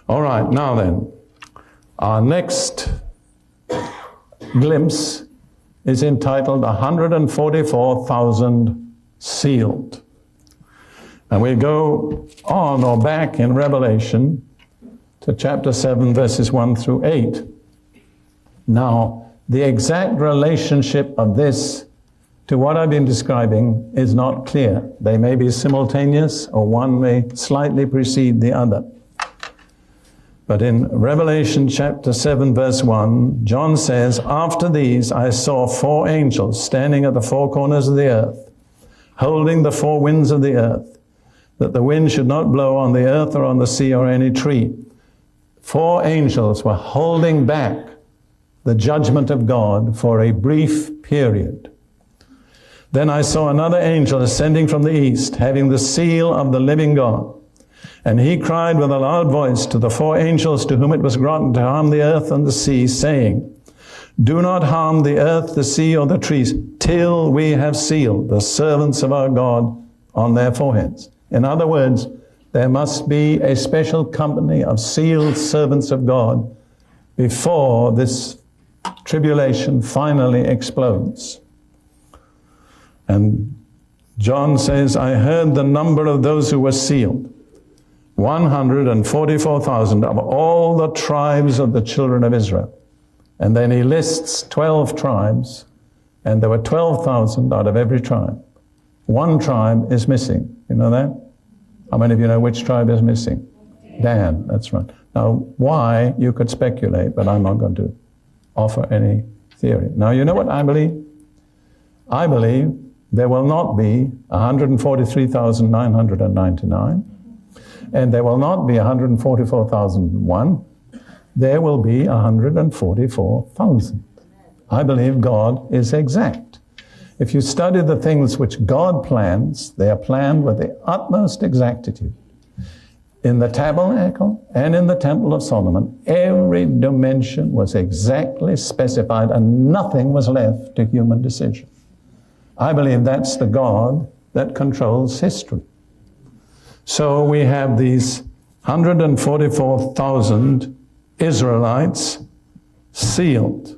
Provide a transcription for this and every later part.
All right, now then, our next glimpse is entitled 144,000 Sealed. And we go on or back in Revelation to chapter 7, verses 1 through 8. Now, the exact relationship of this to what I've been describing is not clear. They may be simultaneous, or one may slightly precede the other. But in Revelation chapter 7, verse 1, John says, "After these I saw 4 angels standing at the 4 corners of the earth, holding the 4 winds of the earth, that the wind should not blow on the earth or on the sea or any tree." 4 angels were holding back the judgment of God for a brief period. Then I saw another angel ascending from the east, having the seal of the living God. And he cried with a loud voice to the 4 angels to whom it was granted to harm the earth and the sea, saying, "Do not harm the earth, the sea, or the trees, till we have sealed the servants of our God on their foreheads." In other words, there must be a special company of sealed servants of God before this tribulation finally explodes. And John says, "I heard the number of those who were sealed, 144,000 of all the tribes of the children of Israel." And then he lists 12 tribes, and there were 12,000 out of every tribe. One tribe is missing. You know that? How many of you know which tribe is missing? Dan, that's right. Now, why, you could speculate, but I'm not going to offer any theory. Now, you know what I believe? I believe there will not be 143,999, and there will not be 144,001. There will be 144,000. I believe God is exact. If you study the things which God plans, they are planned with the utmost exactitude. In the tabernacle and in the temple of Solomon, every dimension was exactly specified and nothing was left to human decision. I believe that's the God that controls history. So we have these 144,000 Israelites sealed.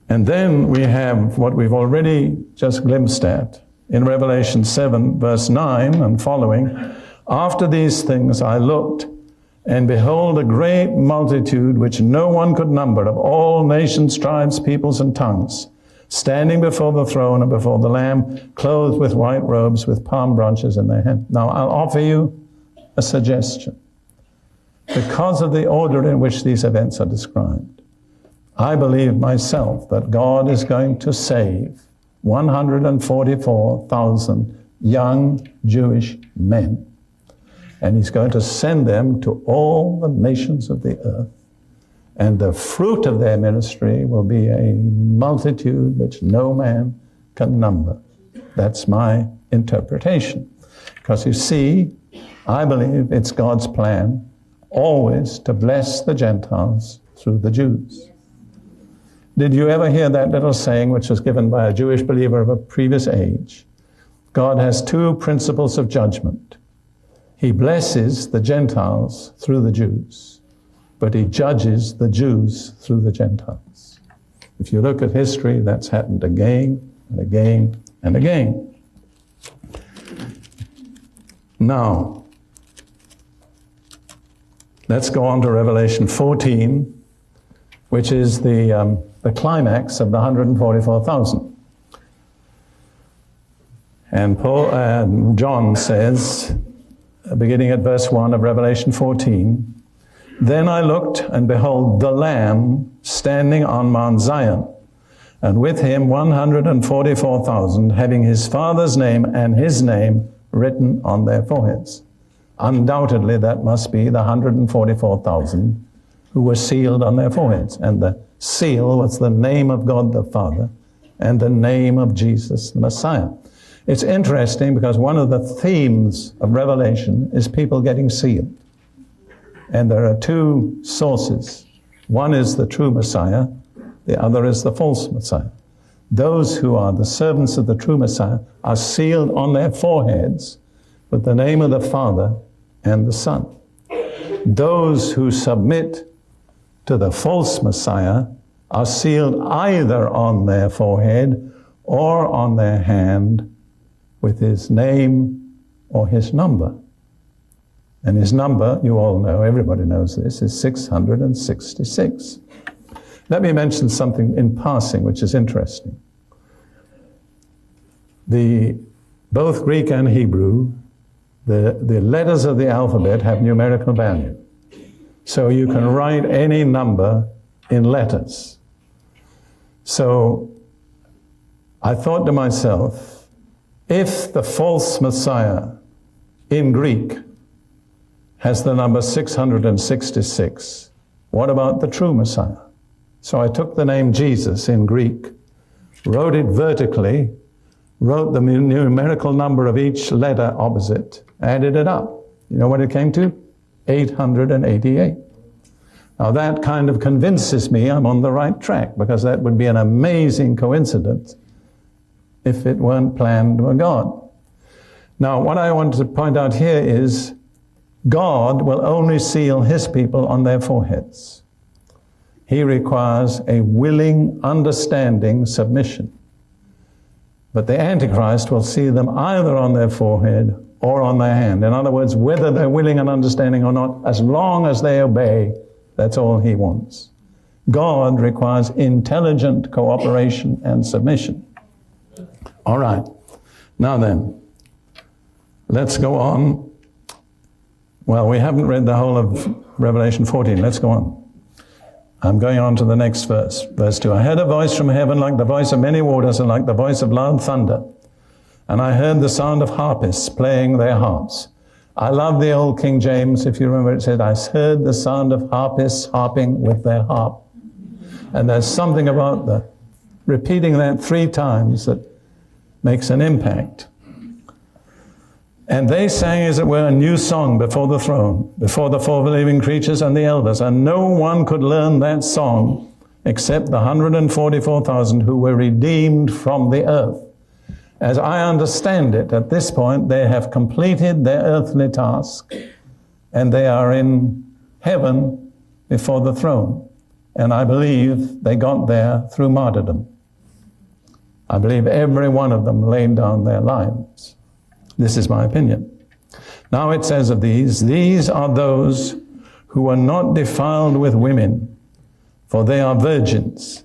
And then we have what we've already just glimpsed at in Revelation 7, verse 9 and following. "After these things I looked, and behold, a great multitude which no one could number, of all nations, tribes, peoples, and tongues, standing before the throne and before the Lamb, clothed with white robes, with palm branches in their hand." Now, I'll offer you a suggestion. Because of the order in which these events are described, I believe myself that God is going to save 144,000 young Jewish men. And he's going to send them to all the nations of the earth. And the fruit of their ministry will be a multitude which no man can number. That's my interpretation. Because you see, I believe it's God's plan always to bless the Gentiles through the Jews. Did you ever hear that little saying which was given by a Jewish believer of a previous age? God has 2 principles of judgment. He blesses the Gentiles through the Jews, but he judges the Jews through the Gentiles. If you look at history, that's happened again and again and again. Now, let's go on to Revelation 14, which is the climax of the 144,000. And John says, beginning at verse 1 of Revelation 14, "Then I looked, and behold, the Lamb standing on Mount Zion, and with him 144,000, having his Father's name and his name written on their foreheads." Undoubtedly, that must be the 144,000 who were sealed on their foreheads. And the seal was the name of God the Father and the name of Jesus the Messiah. It's interesting because one of the themes of Revelation is people getting sealed. And there are 2 sources. One is the true Messiah, the other is the false Messiah. Those who are the servants of the true Messiah are sealed on their foreheads with the name of the Father and the Son. those who submit to the false Messiah are sealed either on their forehead or on their hand with his name or his number. And his number, you all know, everybody knows this, is 666. Let me mention something in passing which is interesting. Both Greek and Hebrew, the letters of the alphabet have numerical value. So you can write any number in letters. So I thought to myself, if the false Messiah in Greek has the number 666, what about the true Messiah? So I took the name Jesus in Greek, wrote it vertically, wrote the numerical number of each letter opposite, added it up. You know what it came to? 888. Now that kind of convinces me I'm on the right track, because that would be an amazing coincidence if it weren't planned by God. Now what I want to point out here is God will only seal his people on their foreheads. He requires a willing, understanding submission. But the Antichrist will seal them either on their forehead or on their hand. In other words, whether they're willing and understanding or not, as long as they obey, that's all he wants. God requires intelligent cooperation and submission. All right. Now then, let's go on. Well, we haven't read the whole of Revelation 14. Let's go on. I'm going on to the next verse. Verse 2. I heard a voice from heaven like the voice of many waters and like the voice of loud thunder. And I heard the sound of harpists playing their harps. I love the old King James. If you remember, it said, I heard the sound of harpists harping with their harp. And there's something about repeating that 3 times that makes an impact. And they sang, as it were, a new song before the throne, before the 4 living creatures and the elders. And no one could learn that song except the 144,000 who were redeemed from the earth. As I understand it, at this point, they have completed their earthly task, and they are in heaven before the throne. And I believe they got there through martyrdom. I believe every one of them laid down their lives. This is my opinion. Now it says of these are those who are not defiled with women, for they are virgins.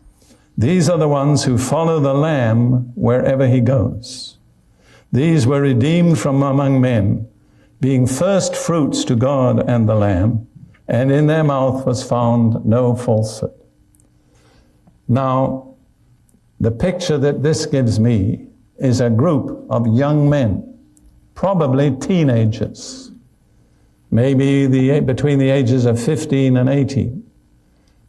These are the ones who follow the Lamb wherever he goes. These were redeemed from among men, being first fruits to God and the Lamb, and in their mouth was found no falsehood. Now, the picture that this gives me is a group of young men, probably teenagers, maybe between the ages of 15 and 18,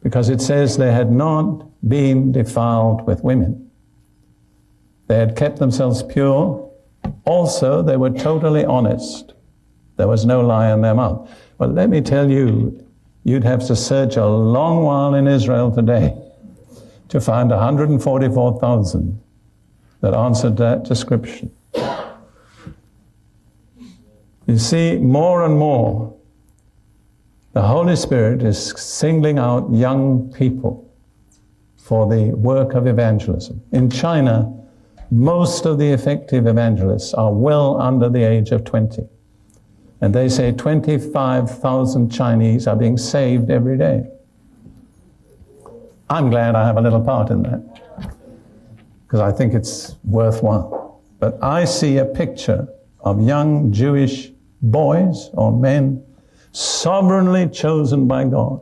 because it says they had not been defiled with women. They had kept themselves pure. Also, they were totally honest. There was no lie in their mouth. Well, let me tell you, you'd have to search a long while in Israel today to find 144,000 that answered that description. You see, more and more, the Holy Spirit is singling out young people for the work of evangelism. In China, most of the effective evangelists are well under the age of 20. And they say 25,000 Chinese are being saved every day. I'm glad I have a little part in that, because I think it's worthwhile. But I see a picture of young Jewish boys or men sovereignly chosen by God,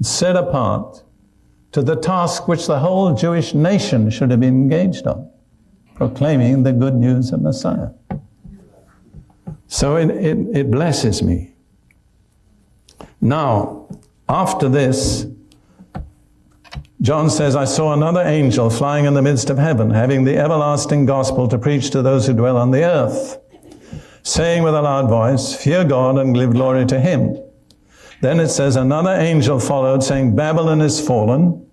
set apart to the task which the whole Jewish nation should have been engaged on, proclaiming the good news of Messiah. So it blesses me. Now, after this, John says, I saw another angel flying in the midst of heaven, having the everlasting gospel to preach to those who dwell on the earth, saying with a loud voice, fear God and give glory to him. Then it says, another angel followed, saying, Babylon is fallen.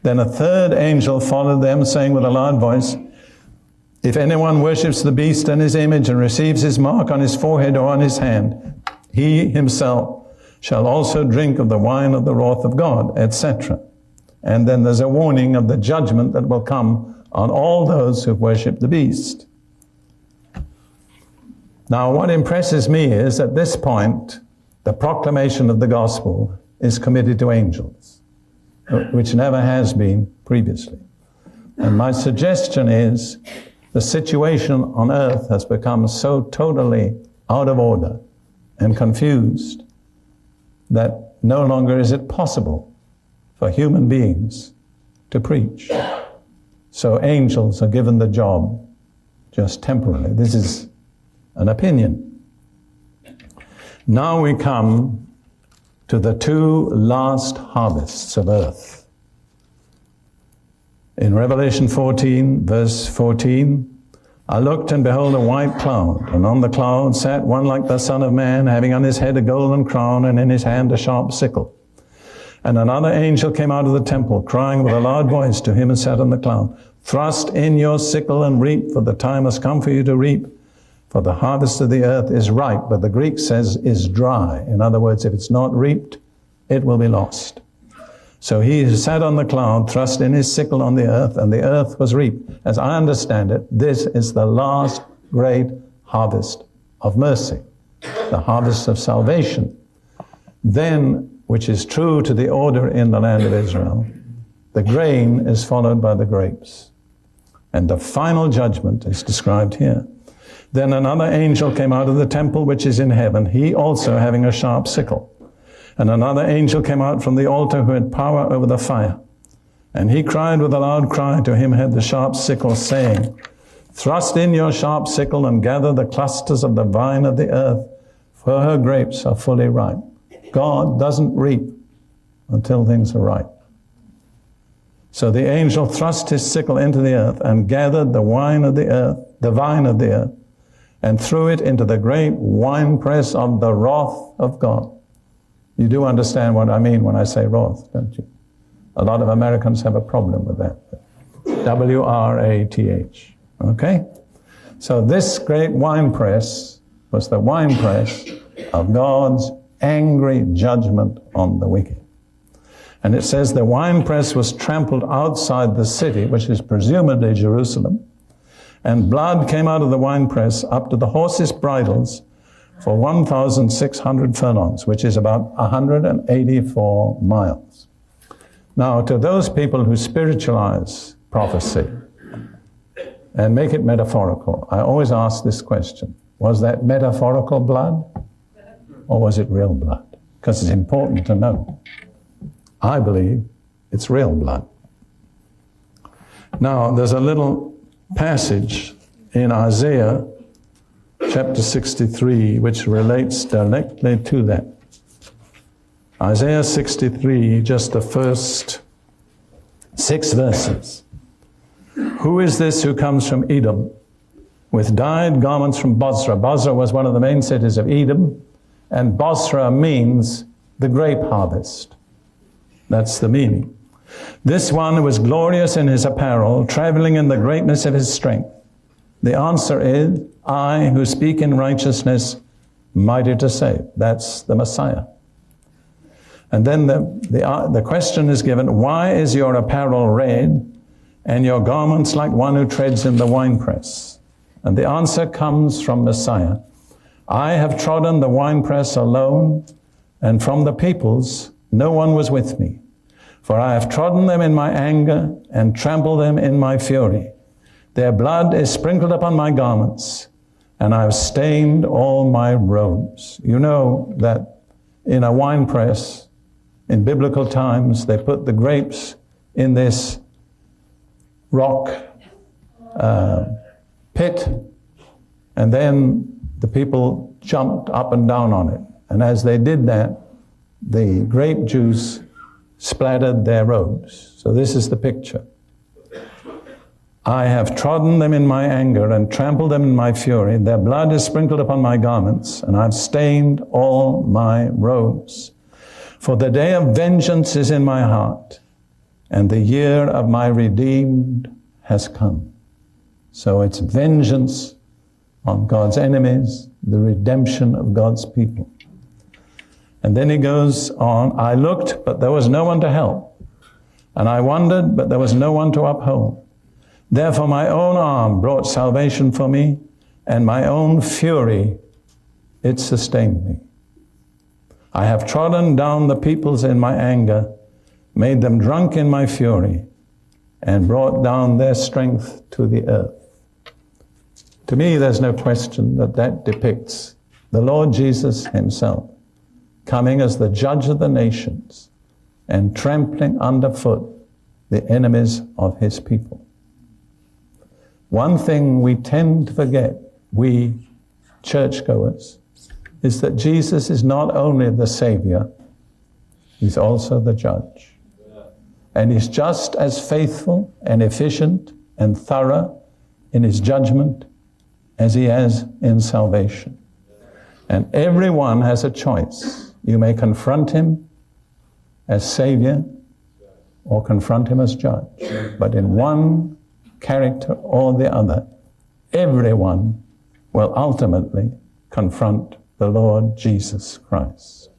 Then a third angel followed them, saying with a loud voice, if anyone worships the beast and his image and receives his mark on his forehead or on his hand, he himself shall also drink of the wine of the wrath of God, etc. And then there's a warning of the judgment that will come on all those who worship the beast. Now, what impresses me is, at this point, the proclamation of the gospel is committed to angels, which never has been previously. And my suggestion is, the situation on earth has become so totally out of order and confused that no longer is it possible for human beings to preach. So angels are given the job just temporarily. This is an opinion. Now we come to the two last harvests of earth. In Revelation 14, verse 14, I looked, and behold, a white cloud, and on the cloud sat one like the Son of Man, having on his head a golden crown, and in his hand a sharp sickle. And another angel came out of the temple, crying with a loud voice to him who sat on the cloud, Thrust in your sickle and reap, for the time has come for you to reap. For the harvest of the earth is ripe, but the Greek says is dry. In other words, if it's not reaped, it will be lost. So he who sat on the cloud thrust in his sickle on the earth, and the earth was reaped. As I understand it, this is the last great harvest of mercy, the harvest of salvation. Then, which is true to the order in the land of Israel, the grain is followed by the grapes. And the final judgment is described here. Then another angel came out of the temple which is in heaven, he also having a sharp sickle. And another angel came out from the altar who had power over the fire. And he cried with a loud cry to him who had the sharp sickle, saying, Thrust in your sharp sickle and gather the clusters of the vine of the earth, for her grapes are fully ripe. God doesn't reap until things are ripe. So the angel thrust his sickle into the earth and gathered the wine of the earth, the vine of the earth, and threw it into the great winepress of the wrath of God. You do understand what I mean when I say wrath, don't you? A lot of Americans have a problem with that. W-R-A-T-H. Okay? So this great winepress was the winepress of God's angry judgment on the wicked. And it says the winepress was trampled outside the city, which is presumably Jerusalem, and blood came out of the winepress up to the horses' bridles for 1,600 furlongs, which is about 184 miles. Now, to those people who spiritualize prophecy and make it metaphorical, I always ask this question: was that metaphorical blood, or was it real blood? Because it's important to know. I believe it's real blood. Now, there's a little passage in Isaiah chapter 63, which relates directly to that. Isaiah 63, just the first 6 verses. Who is this who comes from Edom with dyed garments from Bozrah? Bozrah was one of the main cities of Edom, and Bozrah means the grape harvest. That's the meaning. This one was glorious in his apparel, traveling in the greatness of his strength. The answer is, I who speak in righteousness, mighty to save. That's the Messiah. And then the question is given, why is your apparel red and your garments like one who treads in the winepress? And the answer comes from Messiah. I have trodden the winepress alone, and from the peoples no one was with me. For I have trodden them in my anger and trampled them in my fury. Their blood is sprinkled upon my garments, and I have stained all my robes. You know that in a winepress, in biblical times, they put the grapes in this rock pit, and then the people jumped up and down on it. And as they did that, the grape juice splattered their robes. So this is the picture. I have trodden them in my anger and trampled them in my fury. Their blood is sprinkled upon my garments, and I've stained all my robes. For the day of vengeance is in my heart, and the year of my redeemed has come. So it's vengeance on God's enemies, the redemption of God's people. And then he goes on, I looked, but there was no one to help. And I wondered, but there was no one to uphold. Therefore my own arm brought salvation for me, and my own fury, it sustained me. I have trodden down the peoples in my anger, made them drunk in my fury, and brought down their strength to the earth. To me, there's no question that that depicts the Lord Jesus himself coming as the judge of the nations and trampling underfoot the enemies of his people. One thing we tend to forget, we churchgoers, is that Jesus is not only the Savior, he's also the judge. And he's just as faithful and efficient and thorough in his judgment as he is in salvation. And everyone has a choice. You may confront him as Savior or confront him as judge. But in one character or the other, everyone will ultimately confront the Lord Jesus Christ.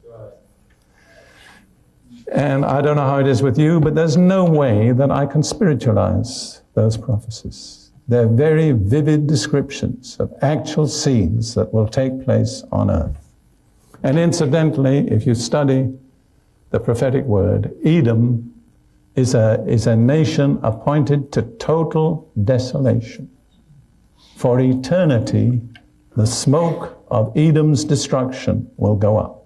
And I don't know how it is with you, but there's no way that I can spiritualize those prophecies. They're very vivid descriptions of actual scenes that will take place on earth. And incidentally, if you study the prophetic word, Edom is a nation appointed to total desolation. For eternity, the smoke of Edom's destruction will go up.